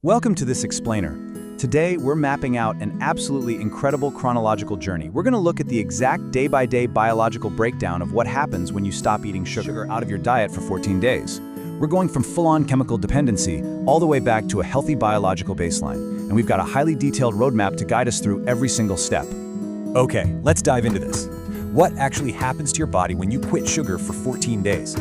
Welcome to this explainer. Today, we're mapping out an absolutely incredible chronological journey. We're going to look at the exact day-by-day biological breakdown of what happens when you stop eating sugar out of your diet for 14 days. We're going from full-on chemical dependency all the way back to a healthy biological baseline, and we've got a highly detailed roadmap to guide us through every single step. Okay, let's dive into this. What actually happens to your body when you quit sugar for 14 days?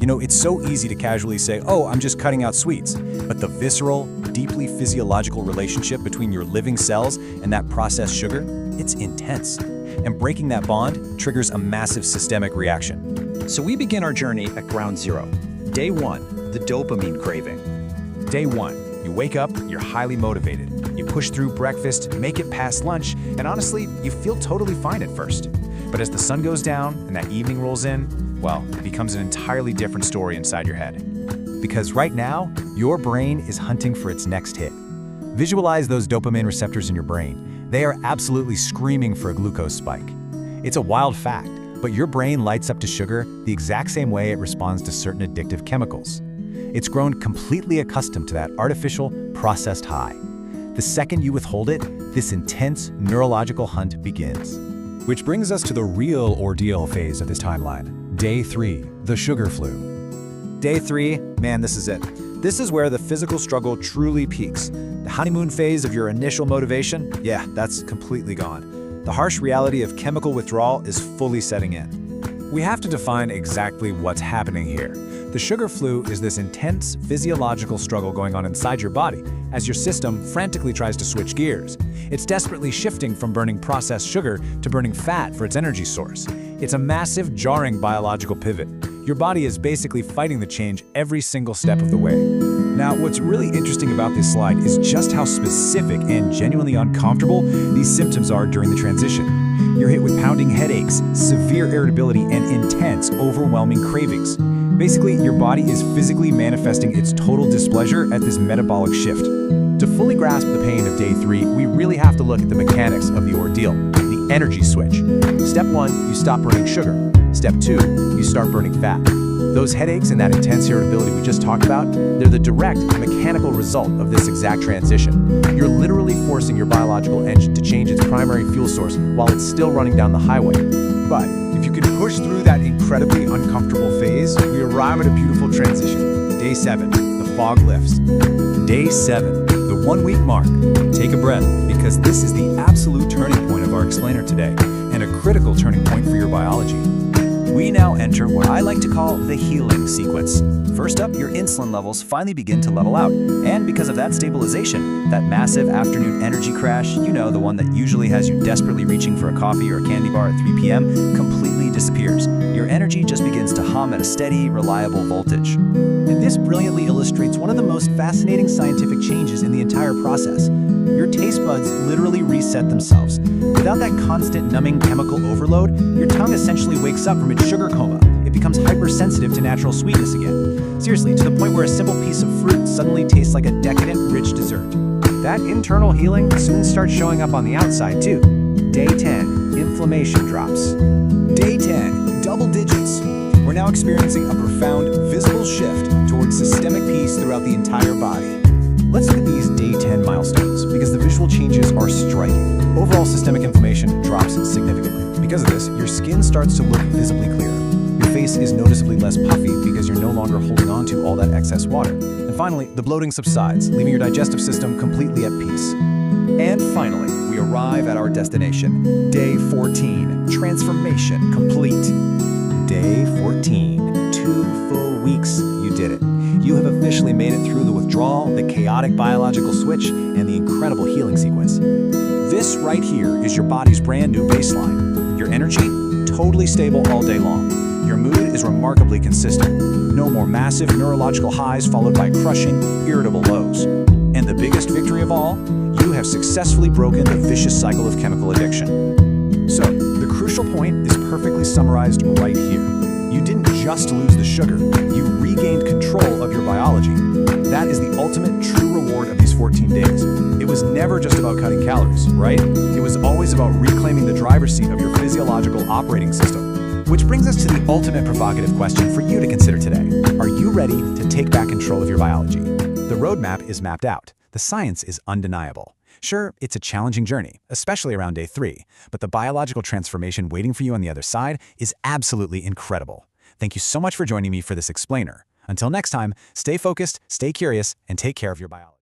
You know, it's so easy to casually say, oh, I'm just cutting out sweets. But the visceral, deeply physiological relationship between your living cells and that processed sugar, it's intense. And breaking that bond triggers a massive systemic reaction. So we begin our journey at ground zero. Day one, the dopamine craving. Day one, you wake up, you're highly motivated. You push through breakfast, make it past lunch, and honestly, you feel totally fine at first. But as the sun goes down and that evening rolls in, well, it becomes an entirely different story inside your head. Because right now, your brain is hunting for its next hit. Visualize those dopamine receptors in your brain. They are absolutely screaming for a glucose spike. It's a wild fact, but your brain lights up to sugar the exact same way it responds to certain addictive chemicals. It's grown completely accustomed to that artificial, processed high. The second you withhold it, this intense neurological hunt begins. Which brings us to the real ordeal phase of this timeline. Day 3, the sugar flu. Day 3, man, this is it. This is where the physical struggle truly peaks. The honeymoon phase of your initial motivation, yeah, that's completely gone. The harsh reality of chemical withdrawal is fully setting in. We have to define exactly what's happening here. The sugar flu is this intense physiological struggle going on inside your body as your system frantically tries to switch gears. It's desperately shifting from burning processed sugar to burning fat for its energy source. It's a massive, jarring biological pivot. Your body is basically fighting the change every single step of the way. Now, what's really interesting about this slide is just how specific and genuinely uncomfortable these symptoms are during the transition. You're hit with pounding headaches, severe irritability, and intense, overwhelming cravings. Basically, your body is physically manifesting its total displeasure at this metabolic shift. To fully grasp the pain of day 3, we really have to look at the mechanics of the ordeal, the energy switch. Step 1, you stop burning sugar. Step 2, you start burning fat. Those headaches and that intense irritability we just talked about, they're the direct mechanical result of this exact transition. You're literally forcing your biological engine to change its primary fuel source while it's still running down the highway. But if you can push through that incredibly uncomfortable phase, we arrive at a beautiful transition. Day 7, the fog lifts. Day 7, the 1-week mark. Take a breath, because this is the absolute turning point of our explainer today, and a critical turning point for your biology. We now enter what I like to call the healing sequence. First up, your insulin levels finally begin to level out. And because of that stabilization, that massive afternoon energy crash, you know, the one that usually has you desperately reaching for a coffee or a candy bar at 3 p.m., completely disappears. Your energy just begins to hum at a steady, reliable voltage. And this brilliantly illustrates one of the most fascinating scientific changes in the entire process. Your taste buds literally reset themselves. Without that constant numbing chemical overload, your tongue essentially wakes up from its sugar coma. It becomes hypersensitive to natural sweetness again. Seriously, to the point where a simple piece of fruit suddenly tastes like a decadent, rich dessert. That internal healing soon starts showing up on the outside too. Day 10, inflammation drops. Day 10, double digits. We're now experiencing a profound, visible shift towards systemic peace throughout the entire body. Let's look at these day 10 milestones, because the visual changes are striking. Overall systemic inflammation drops significantly. Because of this, your skin starts to look visibly clearer. Your face is noticeably less puffy because you're no longer holding on to all that excess water. And finally, the bloating subsides, leaving your digestive system completely at peace. And finally, we arrive at our destination. Day 14, transformation complete. Day 14, 2 full weeks, you did it. You have officially made it through the withdrawal, the chaotic biological switch, and the incredible healing sequence. This right here is your body's brand new baseline. Your energy, totally stable all day long. Your mood is remarkably consistent. No more massive neurological highs followed by crushing, irritable lows. And the biggest victory of all, you have successfully broken the vicious cycle of chemical addiction. So, the crucial point is perfectly summarized right here. You didn't just lose the sugar, you regained control of your biology. That is the ultimate true reward of these 14 days. It was never just about cutting calories, right? It was always about reclaiming the driver's seat of your physiological operating system. Which brings us to the ultimate provocative question for you to consider today. Are you ready to take back control of your biology? The roadmap is mapped out. The science is undeniable. Sure, it's a challenging journey, especially around day 3, but the biological transformation waiting for you on the other side is absolutely incredible. Thank you so much for joining me for this explainer. Until next time, stay focused, stay curious, and take care of your biology.